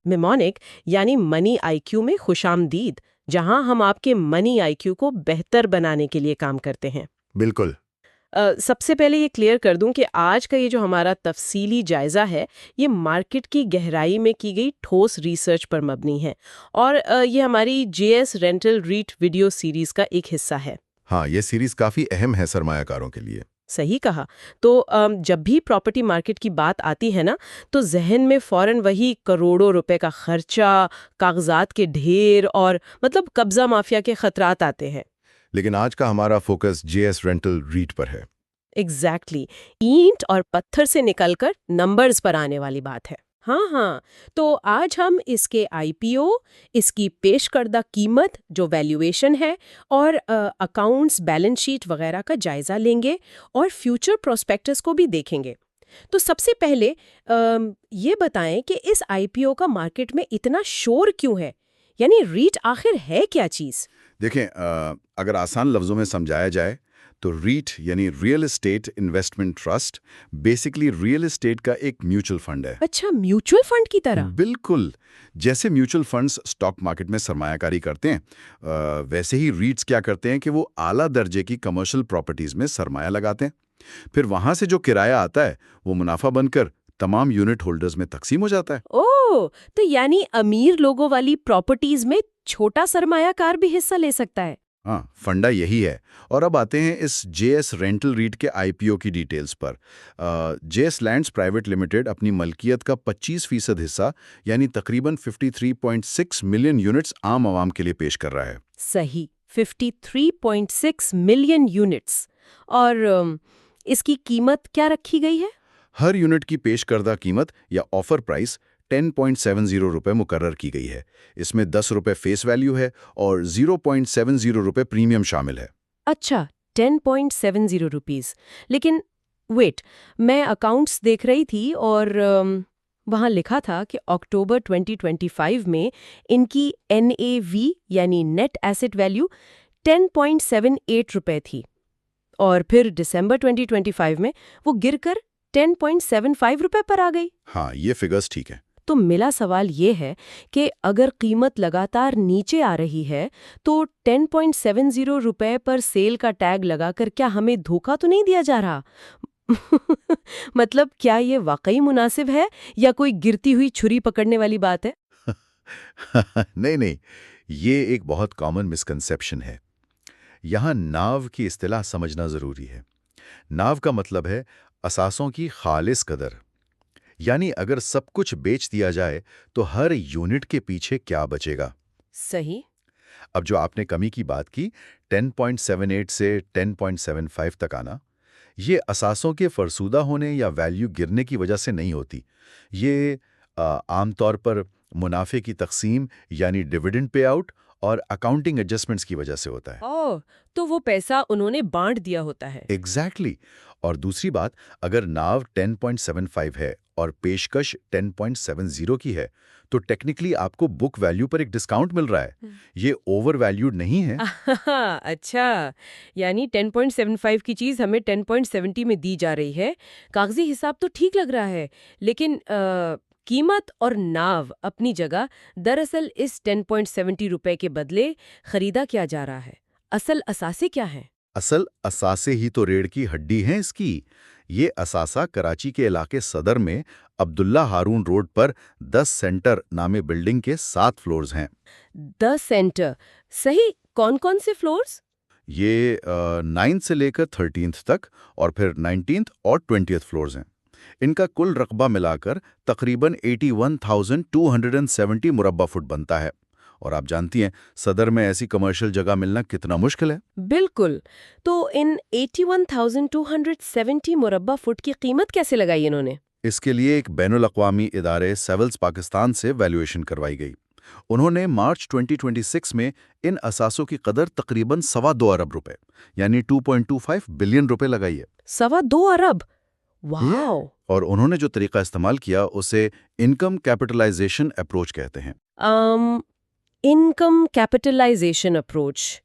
میمونک یعنی منی آئی کیو میں خوش آمدید، جہاں ہم آپ کے منی آئی کیو کو بہتر بنانے کے لیے کام کرتے ہیں۔ بالکل۔ سب سے پہلے یہ کلیئر کر دوں کہ آج کا یہ جو ہمارا تفصیلی جائزہ ہے، یہ مارکیٹ کی گہرائی میں کی گئی ٹھوس ریسرچ پر مبنی ہے، اور یہ ہماری جے S rental rate video series کا ایک حصہ ہے۔ ہاں، یہ سیریز کافی اہم ہے سرمایہ کاروں کے لیے۔ صحیح کہا۔ تو جب بھی پراپرٹی مارکیٹ کی بات آتی ہے نا، تو ذہن میں فوراً وہی کروڑوں روپے کا خرچہ، کاغذات کے ڈھیر اور قبضہ مافیا کے خطرات آتے ہیں۔ لیکن آج کا ہمارا focus J S rental rate پر ہے۔ ایگزیکٹلی، اینٹ اور پتھر سے نکل کر نمبرز پر آنے والی بات ہے۔ ہاں، تو آج ہم اس کے آئی پی او، اس کی پیش کردہ قیمت جو ویلیویشن ہے، اور اکاؤنٹس، بیلنس شیٹ وغیرہ کا جائزہ لیں گے، اور فیوچر پروسپیکٹس کو بھی دیکھیں گے۔ تو سب سے پہلے یہ بتائیں کہ اس آئی پی او کا مارکیٹ میں اتنا شور کیوں ہے؟ یعنی ریٹ آخر ہے کیا چیز؟ دیکھیں، اگر آسان لفظوں میں سمجھایا جائے تو ریٹ یعنی real estate investment trust basically real estate کا ایک میوچل فنڈ ہے۔ اچھا، میوچل فنڈ کی طرح؟ بالکل، جیسے میوچل فنڈز اسٹاک مارکیٹ میں سرمایہ کاری کرتے ہیں، ویسے ہی ریٹس کیا کرتے ہیں کہ وہ اعلیٰ درجے کی کمرشل پراپرٹیز میں سرمایہ لگاتے ہیں، پھر وہاں سے جو کرایہ آتا ہے وہ منافع بن کر تمام یونٹ ہولڈرز میں تقسیم ہو جاتا ہے۔ اوہ، تو یعنی امیر لوگوں والی پراپرٹیز میں چھوٹا سرمایہ کار بھی حصہ لے سکتا ہے؟ ہاں، فنڈا یہی ہے۔ اور اب آتے ہیں اس جے ایس رینٹل ریٹ کے آئی پی او کی ڈیٹیلز پر۔ J S lands private limited اپنی ملکیت کا 25% حصہ یعنی تقریباً 53.6 ملین یونٹس عام عوام کے لیے پیش کر رہا ہے۔ صحیح، 53.6 ملین یونٹس۔ اور اس کی قیمت کیا رکھی گئی ہے؟ ہر یونٹ کی پیش کردہ قیمت یا آفر پرائس 10.70 روپے مقرر کی گئی ہے۔ اس میں 10 روپے فیس ویلیو ہے اور 0.70 روپے پریمیم شامل ہے۔ اچھا، 10.70 روپیز۔ لیکن ویٹ، میں اکاؤنٹس دیکھ رہی تھی اور وہاں لکھا تھا کہ اکتوبر 2025 میں ان کی این اے وی یعنی نیٹ ایسٹ ویلیو 10.78 روپے تھی، اور پھر دسمبر 2025 میں وہ گر کر 10.75 روپے پر آ گئی۔ ہاں، یہ فگرز ٹھیک ہیں۔ تو میرا سوال یہ ہے کہ اگر قیمت لگاتار نیچے آ رہی ہے تو 10.70 روپے پر سیل کا ٹیگ لگا کر کیا ہمیں دھوکہ تو نہیں دیا جا رہا؟ کیا یہ واقعی مناسب ہے یا کوئی گرتی ہوئی چھری پکڑنے والی بات ہے؟ نہیں، یہ ایک بہت کامن مسکنسیپشن ہے۔ یہاں ناو کی اصطلاح سمجھنا ضروری ہے۔ ناو کا مطلب ہے اثاثوں کی خالص قدر، یعنی اگر سب کچھ بیچ دیا جائے تو ہر یونٹ کے پیچھے کیا بچے گا۔ صحیح۔ اب جو آپ نے کمی کی بات کی، 10.78 سے 10.75 تک آنا، یہ اثاثوں کے فرسودہ ہونے یا ویلیو گرنے کی وجہ سے نہیں ہوتی۔ یہ عام طور پر منافع کی تقسیم یعنی ڈیویڈنڈ پے آؤٹ اور اکاؤنٹنگ ایڈجسٹمنٹس کی وجہ سے ہوتا ہے۔ تو وہ پیسہ انہوں نے بانٹ دیا ہوتا ہے۔ ایگزیکٹلی۔ اور دوسری بات، اگر ناو 10.75 ہے اور پیشکش 10.70 کی ہے تو ٹیکنیکلی آپ کو بک ویلیو پر ایک ڈسکاؤنٹ مل رہا ہے۔ یہ اوور ویلیوڈ نہیں ہے۔ اچھا، یعنی 10.75 کی چیز ہمیں 10.70 میں دی جا رہی ہے۔ کاغذی حساب تو ٹھیک لگ رہا ہے، لیکن قیمت اور ناو اپنی جگہ، دراصل اس 10.70 روپے کے بدلے خریدا کیا جا رہا ہے۔ اصل اثاثے کیا ہیں؟ اصل اثاثے ہی تو ریڑھ کی ہڈی ہیں اس کی۔ یہ اثاثہ کراچی کے علاقے صدر میں عبداللہ ہارون روڈ پر 10 سینٹر نامی بلڈنگ کے 7 فلورز ہیں۔ 10 سینٹر، صحیح۔ کون کون سے فلورز؟ یہ 9 سے لے کر 13 تک، اور پھر 19 اور 20 فلورز ہیں۔ ان کا کل رقبہ ملا کر تقریباً 81,270 مربع فٹ بنتا ہے، اور آپ جانتی ہیں صدر میں ایسی کمرشل جگہ ملنا کتنا مشکل ہے۔ بالکل۔ تو ان 81,270 مربع فٹ کی قیمت کیسے لگائی انہوں نے؟ اس کے لیے ایک بین الاقوامی ادارے سیولز پاکستان سے ویلیویشن کروائی گئی۔ انہوں نے مارچ 2026 میں ان اثاثوں کی قدر تقریباً 2.25 ارب روپے یعنی 2.25 بلین روپے لگائی ہے۔ 2.25 ارب؟ واو! اور انہوں نے جو طریقہ استعمال کیا اسے انکم کیپٹلائزیشن اپروچ کہتے ہیں۔ انکم کیپٹلائزیشن اپروچ،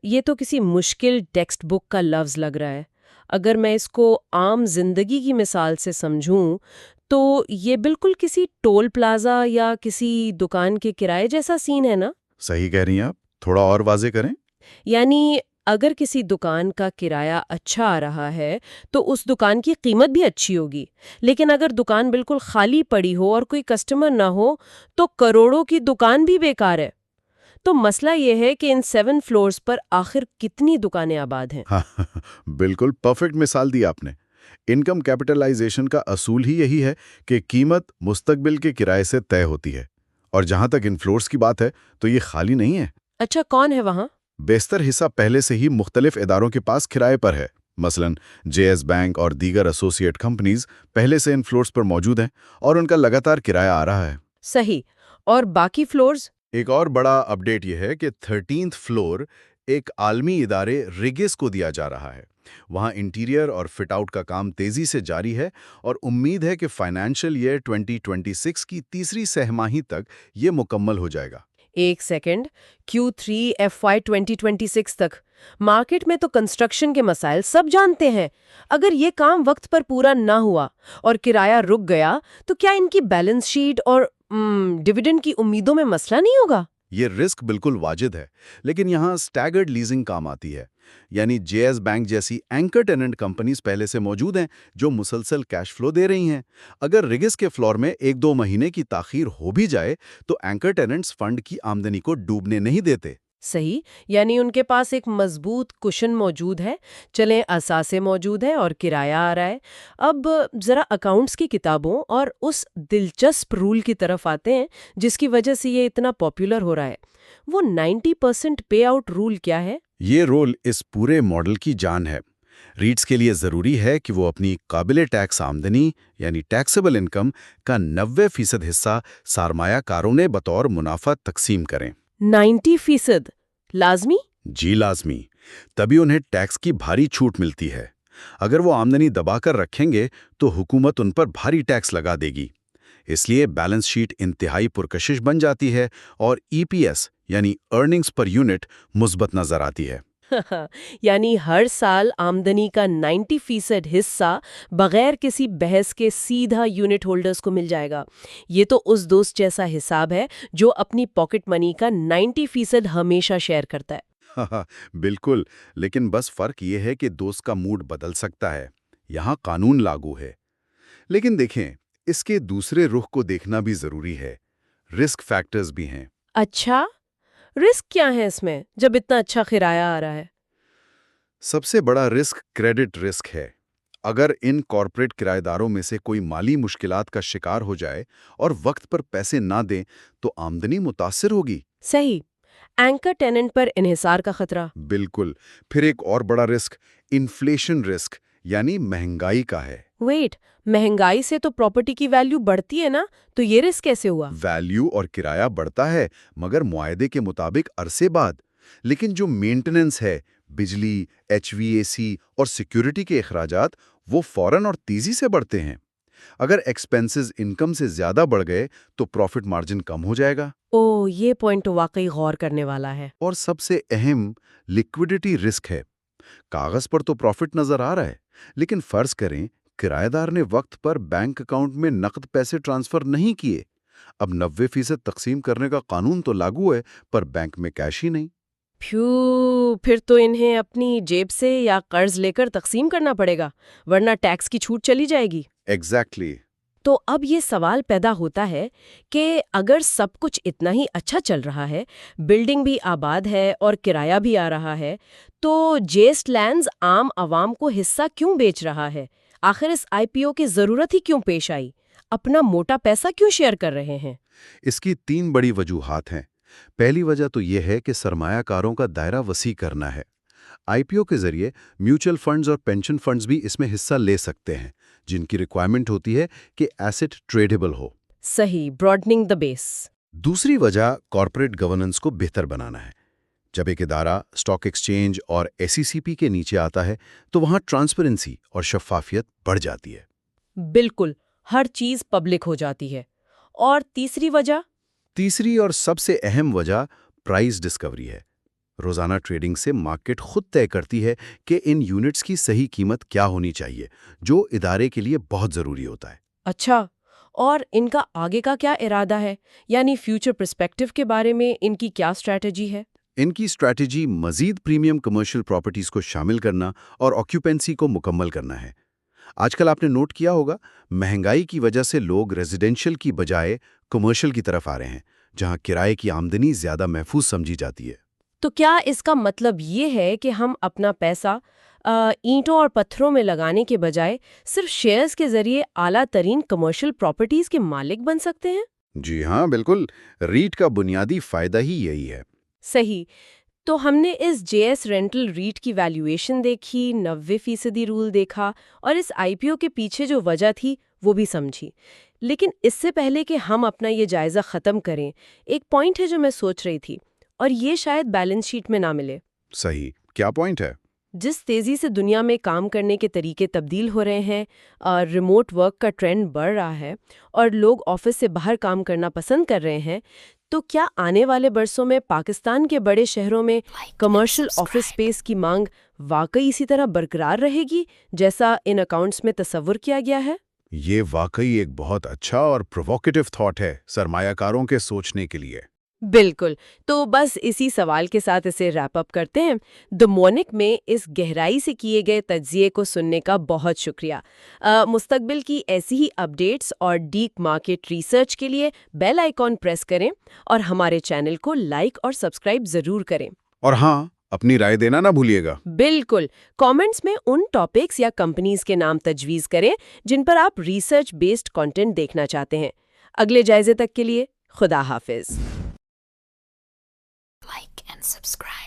یہ تو کسی مشکل ٹیکسٹ بک کا لفظ لگ رہا ہے۔ اگر میں اس کو عام زندگی کی مثال سے سمجھوں تو یہ بالکل کسی ٹول پلازا یا کسی دکان کے کرائے جیسا سین ہے نا؟ صحیح کہہ رہی ہیں آپ، تھوڑا اور واضح کریں۔ یعنی اگر کسی دکان کا کرایہ اچھا آ رہا ہے تو اس دکان کی قیمت بھی اچھی ہوگی، لیکن اگر دکان بالکل خالی پڑی ہو اور کوئی کسٹمر نہ ہو تو کروڑوں کی دکان بھی بیکار ہے۔ تو مسئلہ یہ ہے کہ ان 7 فلورز پر آخر کتنی دکانیں آباد ہیں؟ ہاں بالکل پرفیکٹ مثال دی آپ نے۔ انکم کیپٹلائزیشن کا اصول ہی یہی ہے کہ قیمت مستقبل کے کرائے سے طے ہوتی ہے، اور جہاں تک ان فلورز کی بات ہے تو یہ خالی نہیں ہے۔ اچھا، کون ہے وہاں؟ بیشتر حصہ پہلے سے ہی مختلف اداروں کے پاس کرائے پر ہے، مثلا جے ایس بینک اور دیگر ایسوسیٹ کمپنیز پہلے سے ان فلورز پر موجود ہیں اور ان کا لگاتار کرایہ آ رہا ہے۔ صحیح، اور باقی فلورز؟ ایک اور بڑا اپڈیٹ یہ ہے کہ 13th فلور ایک عالمی ادارے ریگس کو دیا جا رہا ہے۔ وہاں انٹیریئر اور فٹ آؤٹ کا کام تیزی سے جاری ہے، اور امید ہے کہ فائنینشیل ایئر 2026 کی تیسری سہ ماہی تک یہ مکمل ہو جائے گا۔ ایک سیکنڈ، Q3 FY 2026 تک؟ مارکیٹ میں تو کنسٹرکشن کے مسائل سب جانتے ہیں۔ اگر یہ کام وقت پر پورا نہ ہوا اور کرایہ رک گیا تو کیا ان کی بیلنس شیٹ اور ڈیویڈنڈ کی امیدوں میں مسئلہ نہیں ہوگا؟ یہ رسک بالکل واجد ہے، لیکن یہاں سٹیگرڈ لیزنگ کام آتی ہے۔ یعنی جے ایس بینک جیسی اینکر ٹیننٹ کمپنیز پہلے سے موجود ہیں جو مسلسل کیش فلو دے رہی ہیں۔ اگر ریگس کے فلور میں 1-2 مہینے کی تاخیر ہو بھی جائے تو اینکر ٹیننٹس فنڈ کی آمدنی کو ڈوبنے نہیں دیتے۔ صحیح، یعنی ان کے پاس ایک مضبوط کشن موجود ہے، چلیں اثاثے موجود ہے اور کرایہ آ رہا ہے۔ اب ذرا اکاؤنٹس کی کتابوں اور اس دلچسپ رول کی طرف آتے ہیں جس کی وجہ سے یہ اتنا پاپولر ہو رہا ہے۔ وہ 90% پے آؤٹ رول کیا ہے؟ یہ رول اس پورے ماڈل کی جان ہے۔ ریٹس کے لیے ضروری ہے کہ وہ اپنی قابل ٹیکس آمدنی یعنی ٹیکسیبل انکم کا 90% حصہ سرمایہ کاروں نے بطور منافع تقسیم کریں۔ 90% لازمی؟ جی لازمی، تبھی انہیں ٹیکس کی بھاری چھوٹ ملتی ہے۔ اگر وہ آمدنی دبا کر رکھیں گے تو حکومت ان پر بھاری ٹیکس لگا دے گی۔ اس لیے بیلنس شیٹ انتہائی پرکشش بن جاتی ہے اور ای پی ایس یعنی ارننگز پر یونٹ مثبت نظر آتی ہے۔ یعنی ہر سال آمدنی کا 90% حصہ بغیر کسی بحث کے سیدھا یونٹ ہولڈرز کو مل جائے گا۔ یہ تو اس دوست جیسا حساب ہے جو اپنی پاکٹ منی کا 90% ہمیشہ شیئر کرتا ہے۔ بالکل، لیکن بس فرق یہ ہے کہ دوست کا موڈ بدل سکتا ہے۔ یہاں قانون لاگو ہے۔ لیکن دیکھیں، اس کے دوسرے رخ کو دیکھنا بھی ضروری ہے۔ رسک فیکٹرز بھی ہیں۔ اچھا، رسک کیا ہے اس میں جب اتنا اچھا کرایہ آ رہا ہے؟ سب سے بڑا رسک کریڈٹ رسک ہے۔ اگر ان کارپوریٹ کرایہ داروں میں سے کوئی مالی مشکلات کا شکار ہو جائے اور وقت پر پیسے نہ دیں تو آمدنی متاثر ہوگی۔ صحیح، اینکر ٹیننٹ پر انحصار کا خطرہ۔ بالکل۔ پھر ایک اور بڑا رسک انفلیشن رسک یعنی مہنگائی کا ہے۔ ویٹ، مہنگائی سے تو پراپرٹی کی ویلیو بڑھتی ہے نا، تو یہ رسک کیسے ہوا؟ ویلیو اور کرایہ بڑھتا ہے مگر معاہدے کے مطابق عرصے بعد، لیکن جو مینٹیننس ہے، بجلی، ایچ وی اے سی اور سیکیورٹی کے اخراجات، وہ فوراً اور تیزی سے بڑھتے ہیں۔ اگر ایکسپینسز انکم سے زیادہ بڑھ گئے تو پروفٹ مارجن کم ہو جائے گا۔ او، یہ پوائنٹ واقعی غور کرنے والا ہے۔ اور سب سے اہم لیکوڈیٹی رسک ہے۔ کاغذ پر تو پروفٹ نظر آ رہا ہے، لیکن فرض کریں کرایہ دار نے وقت پر بینک اکاؤنٹ میں نقد پیسے ٹرانسفر نہیں کیے۔ اب 90% تقسیم کرنے کا قانون تو لاگو ہے پر بینک میں کیش ہی نہیں۔ پھر تو انہیں اپنی جیب سے یا قرض لے کر تقسیم کرنا پڑے گا، ورنہ ٹیکس کی چھوٹ چلی جائے گی۔ ایگزیکٹلی۔ تو اب یہ سوال پیدا ہوتا ہے کہ اگر سب کچھ اتنا ہی اچھا چل رہا ہے، بلڈنگ بھی آباد ہے اور کرایہ بھی آ رہا ہے، تو جیسٹ لینڈز عام عوام کو حصہ کیوں بیچ رہا ہے؟ آخر اس آئی پی او کی ضرورت ہی کیوں پیش آئی؟ اپنا موٹا پیسہ کیوں شیئر کر رہے ہیں؟ اس کی 3 بڑی وجوہات ہیں۔ پہلی وجہ تو یہ ہے کہ سرمایہ کاروں کا دائرہ وسیع کرنا ہے۔ آئی پی او کے ذریعے میوچل فنڈز اور پینشن فنڈز بھی اس میں حصہ لے سکتے ہیں، جن کی ریکوائرمنٹ ہوتی ہے کہ ایسٹ ٹریڈیبل ہو۔ صحیح، براڈننگ دا بیس۔ دوسری وجہ کارپوریٹ گورننس کو بہتر بنانا ہے۔ جب ایک ادارہ اسٹاک ایکسچینج اور ایس ای سی پی کے نیچے آتا ہے تو وہاں ٹرانسپیرنسی اور شفافیت بڑھ جاتی ہے۔ بالکل، ہر چیز پبلک ہو جاتی ہے۔ اور تیسری اور سب سے اہم وجہ پرائز ڈسکوری ہے۔ روزانہ ٹریڈنگ سے مارکیٹ خود طے کرتی ہے کہ ان یونٹس کی صحیح قیمت کیا ہونی چاہیے، جو ادارے کے لیے بہت ضروری ہوتا ہے۔ اچھا، اور ان کا آگے کا کیا ارادہ ہے، یعنی فیوچر پرسپیکٹو کے بارے میں ان کی کیا اسٹریٹجی ہے؟ ان کی اسٹریٹجی مزید پریمیم کمرشل پراپرٹیز کو شامل کرنا اور آکیوپینسی کو مکمل کرنا ہے۔ آج کل آپ نے نوٹ کیا ہوگا، مہنگائی کی وجہ سے لوگ ریزیڈینشل کی بجائے کمرشل کی طرف آ رہے ہیں، جہاں کرائے کی آمدنی زیادہ محفوظ سمجھی جاتی ہے۔ تو کیا اس کا مطلب یہ ہے کہ ہم اپنا پیسہ اینٹوں اور پتھروں میں لگانے کے بجائے صرف شیئرز کے ذریعے اعلیٰ ترین کمرشل پراپرٹیز کے مالک بن سکتے ہیں؟ جی ہاں، بالکل۔ ریٹ کا بنیادی فائدہ ہی یہی ہے۔ صحیح۔ تو ہم نے اس جے ایس رینٹل ریٹ کی ویلیویشن دیکھی، 90% رول دیکھا، اور اس آئی پی او کے پیچھے جو وجہ تھی وہ بھی سمجھی۔ لیکن اس سے پہلے کہ ہم اپنا یہ جائزہ ختم کریں، ایک پوائنٹ ہے جو میں سوچ رہی تھی، اور یہ شاید بیلنس شیٹ میں نہ ملے۔ صحیح، کیا پوائنٹ ہے؟ جس تیزی سے دنیا میں کام کرنے کے طریقے تبدیل ہو رہے ہیں، ریموٹ ورک کا ٹرینڈ بڑھ رہا ہے اور لوگ آفس سے باہر کام کرنا پسند کر رہے ہیں، تو کیا آنے والے برسوں میں پاکستان کے بڑے شہروں میں کمرشل آفس سپیس کی مانگ واقعی اسی طرح برقرار رہے گی جیسا ان اکاؤنٹس میں تصور کیا گیا ہے؟ یہ واقعی ایک بہت اچھا اور پروووکیٹو تھاٹ ہے سرمایہ کاروں کے سوچنے کے لیے۔ بالکل۔ تو بس اسی سوال کے ساتھ اسے ریپ اپ کرتے ہیں۔ دی مونک میں اس گہرائی سے کیے گئے تجزیے کو سننے کا بہت شکریہ۔ مستقبل کی ایسی ہی اپڈیٹس اور ڈیپ مارکیٹ ریسرچ کے لیے بیل آئیکن پریس کریں اور ہمارے چینل کو لائک اور سبسکرائب ضرور کریں۔ اور ہاں، اپنی رائے دینا نہ بھولیے گا۔ بالکل۔ کامنٹس میں ان ٹاپکس یا کمپنیز کے نام تجویز کریں جن پر آپ ریسرچ بیسڈ کنٹینٹ دیکھنا چاہتے ہیں۔ اگلے جائزے تک کے لیے خدا حافظ۔ Like and subscribe.